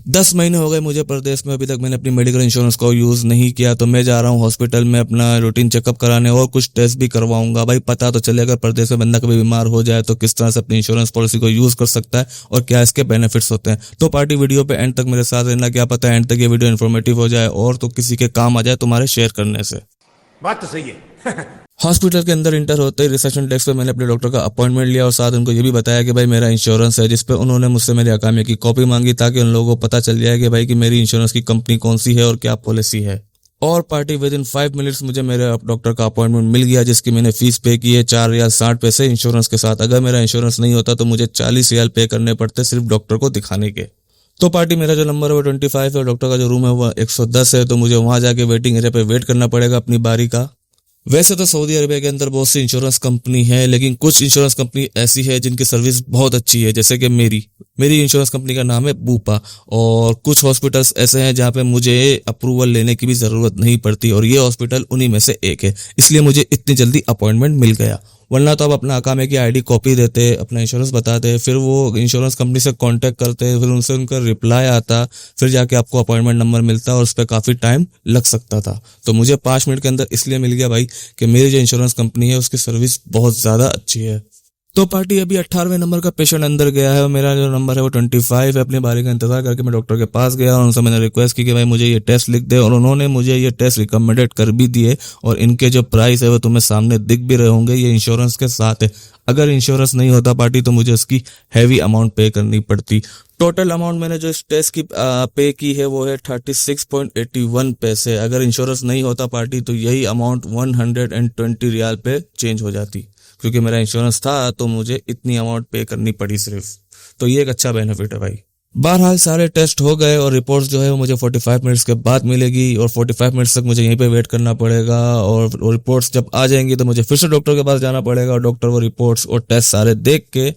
10 महीने हो गए मुझे प्रदेश में, अभी तक मैंने अपनी मेडिकल इंश्योरेंस को यूज नहीं किया। तो मैं जा रहा हूँ हॉस्पिटल में अपना रूटीन चेकअप कराने और कुछ टेस्ट भी करवाऊंगा। भाई पता तो चले अगर प्रदेश में बंदा कभी बीमार हो जाए तो किस तरह से अपनी इंश्योरेंस पॉलिसी को यूज कर सकता है और क्या इसके बेनिफिट्स होते हैं। तो पार्टी वीडियो पे एंड तक मेरे साथ रहना, क्या पता एंड तक ये वीडियो इन्फॉर्मेटिव हो जाए और तो किसी के काम आ जाए तुम्हारे शेयर करने से। बात तो सही है। हॉस्पिटल के अंदर इंटर होते ही रिसेप्शन डेस्क पे मैंने अपने डॉक्टर का अपॉइंटमेंट लिया और साथ उनको ये भी बताया कि भाई मेरा इंश्योरेंस है, जिस पे उन्होंने मुझसे मेरे अकामे की कॉपी मांगी ताकि उन लोगों को पता चल जाए कि भाई कि मेरी इंश्योरेंस की कंपनी कौन सी है और क्या पॉलिसी है। और पार्टी विद इन 5 मिनट्स मुझे मेरे डॉक्टर का अपॉइंटमेंट मिल गया, जिसकी मैंने फीस पे की है 4 रियाल 60 पैसे इंश्योरेंस के साथ। अगर मेरा इंश्योरेंस नहीं होता तो मुझे 40 रियाल पे करने पड़ते सिर्फ डॉक्टर को दिखाने के। तो पार्टी मेरा जो नंबर है वो 25 है और डॉक्टर का जो रूम है वो 110 है। तो मुझे वहां जाके वेटिंग एरिया पे वेट करना पड़ेगा अपनी बारी का। वैसे तो सऊदी अरेबिया के अंदर बहुत सी इंश्योरेंस कंपनी है, लेकिन कुछ इंश्योरेंस कंपनी ऐसी है जिनकी सर्विस बहुत अच्छी है, जैसे कि मेरी इंश्योरेंस कंपनी का नाम है बूपा। और कुछ हॉस्पिटल्स ऐसे हैं जहां पे मुझे अप्रूवल लेने की भी जरूरत नहीं पड़ती और ये हॉस्पिटल उन्हीं में से एक है, इसलिए मुझे इतनी जल्दी अपॉइंटमेंट मिल गया। वरना तो आप अपना अकामे की आईडी कॉपी देते, अपना इंश्योरेंस बताते, फिर वो इंश्योरेंस कंपनी से कांटेक्ट करते, फिर उनसे उनका रिप्लाई आता, फिर जाके आपको अपॉइंटमेंट नंबर मिलता और उस पर काफी टाइम लग सकता था। तो मुझे 5 मिनट के अंदर इसलिए मिल गया भाई कि मेरी जो इंश्योरेंस कंपनी है उसकी सर्विस बहुत ज्यादा अच्छी है। तो पार्टी अभी 18वें नंबर का पेशेंट अंदर गया है और मेरा जो नंबर है वो 25 है। अपनी बारी का इंतजार करके मैं डॉक्टर के पास गया और उनसे मैंने रिक्वेस्ट की कि भाई मुझे ये टेस्ट लिख दे और उन्होंने मुझे ये टेस्ट रिकमेंडेड कर भी दिए और इनके जो प्राइस है वो तुम्हें सामने दिख भी रहे होंगे, ये इंश्योरेंस के साथ है। अगर इंश्योरेंस नहीं होता पार्टी तो मुझे उसकी हैवी अमाउंट पे करनी पड़ती। टोटल अमाउंट मैंने जो इस टेस्ट की पे की है वो है 36.81 पैसे। अगर इंश्योरेंस नहीं होता पार्टी तो यही अमाउंट 120 रियाल पे चेंज हो जाती, क्योंकि मेरा इंश्योरेंस था तो मुझे इतनी अमाउंट पे करनी पड़ी सिर्फ। तो ये एक अच्छा बेनिफिट है भाई। बहरहाल सारे टेस्ट हो गए और रिपोर्ट्स जो है वो मुझे 45 मिनट्स के बाद मिलेगी और 45 मिनट्स तक मुझे यहीं पे वेट करना पड़ेगा और रिपोर्ट्स जब आ जाएंगी तो मुझे फिर से डॉक्टर के पास जाना पड़ेगा और डॉक्टर वो रिपोर्ट्स और टेस्ट सारे देख के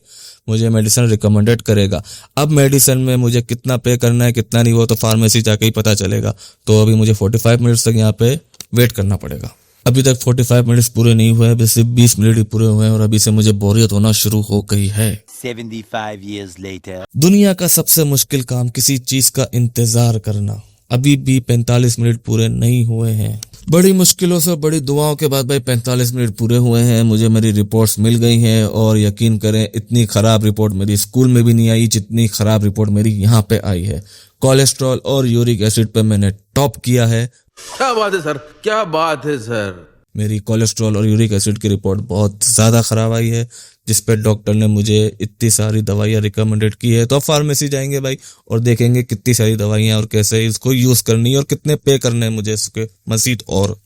मुझे मेडिसिन रिकमेंडेड करेगा। अब मेडिसिन में मुझे कितना पे करना है कितना नहीं वो तो फार्मेसी जाके ही पता चलेगा। तो अभी मुझे 45 मिनट्स तक यहाँ पे वेट करना पड़ेगा। अभी तक 45 मिनट्स पूरे नहीं हुए, अभी सिर्फ 20 मिनट ही पूरे हुए हैं और अभी से मुझे बोरियत होना शुरू हो गई है। 75 years later. दुनिया का सबसे मुश्किल काम किसी चीज का इंतजार करना। अभी भी 45 मिनट पूरे नहीं हुए हैं। बड़ी मुश्किलों से बड़ी दुआओं के बाद भाई 45 मिनट पूरे हुए हैं। मुझे मेरी रिपोर्ट्स मिल गई हैं और यकीन करें इतनी खराब रिपोर्ट मेरी स्कूल में भी नहीं आई जितनी खराब रिपोर्ट मेरी यहाँ पे आई है। कोलेस्ट्रॉल और यूरिक एसिड पे मैंने टॉप किया है। क्या बात है सर, क्या बात है सर। मेरी कोलेस्ट्रॉल और यूरिक एसिड की रिपोर्ट बहुत ज्यादा खराब आई है, जिस पे डॉक्टर ने मुझे इतनी सारी दवाइयां रिकमेंडेड की है। तो अब फार्मेसी जाएंगे भाई और देखेंगे कितनी सारी दवाइयां और कैसे इसको यूज करनी है और कितने पे करने हैं मुझे इसके मजीद। और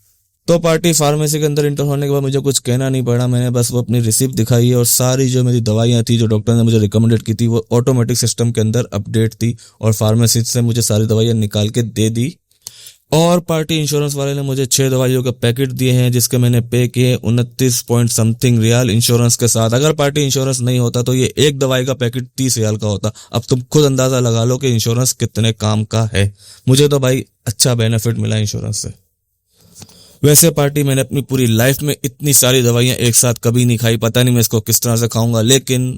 तो पार्टी फार्मेसी के अंदर इंटर होने के बाद मुझे कुछ कहना नहीं पड़ा, मैंने बस वो अपनी रिसिप्ट दिखाई है और सारी जो मेरी दवाइयां थी जो डॉक्टर ने मुझे रिकमेंडेड की थी वो ऑटोमेटिक सिस्टम के अंदर अपडेट थी और फार्मेसी से मुझे सारी दवाइयां निकाल के दे दी। और पार्टी इंश्योरेंस वाले ने मुझे 6 दवाइयों के पैकेट दिए हैं जिसके मैंने पे किए 29 पॉइंट समथिंग रियाल इंश्योरेंस के साथ। अगर पार्टी इंश्योरेंस नहीं होता तो ये एक दवाई का पैकेट 30 रियाल का होता। अब तुम खुद अंदाजा लगा लो कि इंश्योरेंस कितने काम का है। मुझे तो भाई अच्छा बेनिफिट मिला इंश्योरेंस से। वैसे पार्टी मैंने अपनी पूरी लाइफ में इतनी सारी दवाइयां एक साथ कभी नहीं खाई, पता नहीं मैं इसको किस तरह से खाऊंगा, लेकिन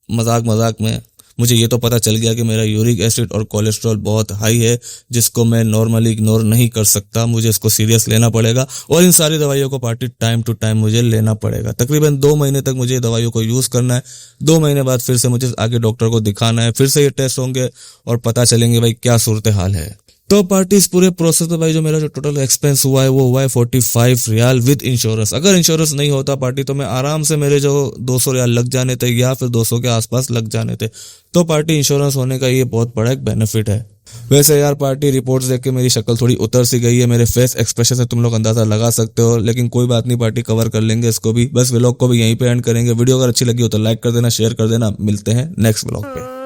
मजाक में मुझे ये तो पता चल गया कि मेरा यूरिक एसिड और कोलेस्ट्रॉल बहुत हाई है, जिसको मैं नॉर्मली इग्नोर नहीं कर सकता। मुझे इसको सीरियस लेना पड़ेगा और इन सारी दवाइयों को पार्टी टाइम टू टाइम मुझे लेना पड़ेगा। तकरीबन 2 महीने तक मुझे दवाइयों को यूज करना है। 2 महीने बाद फिर से मुझे आगे डॉक्टर को दिखाना है, फिर से ये टेस्ट होंगे और पता चलेंगे भाई क्या सूरत हाल है। तो पार्टी इस पूरे प्रोसेस में भाई जो मेरा जो टोटल एक्सपेंस हुआ है वो हुआ है 45 रियाल विद इंश्योरेंस। अगर इंश्योरेंस नहीं होता पार्टी तो मैं आराम से मेरे जो 200 रियाल लग जाने थे या फिर 200 के आसपास लग जाने थे। तो पार्टी इंश्योरेंस होने का ये बहुत बड़ा एक बेनिफिट है। वैसे यार पार्टी रिपोर्ट्स देख के मेरी शक्ल थोड़ी उतर सी गई है, मेरे फेस एक्सप्रेशन से तुम लोग अंदाजा लगा सकते हो, लेकिन कोई बात नहीं पार्टी कवर कर लेंगे इसको भी। बस व्लॉग को भी यहीं पे एंड करेंगे। वीडियो अगर अच्छी लगी हो तो लाइक कर देना, शेयर कर देना। मिलते हैं नेक्स्ट व्लॉग पे।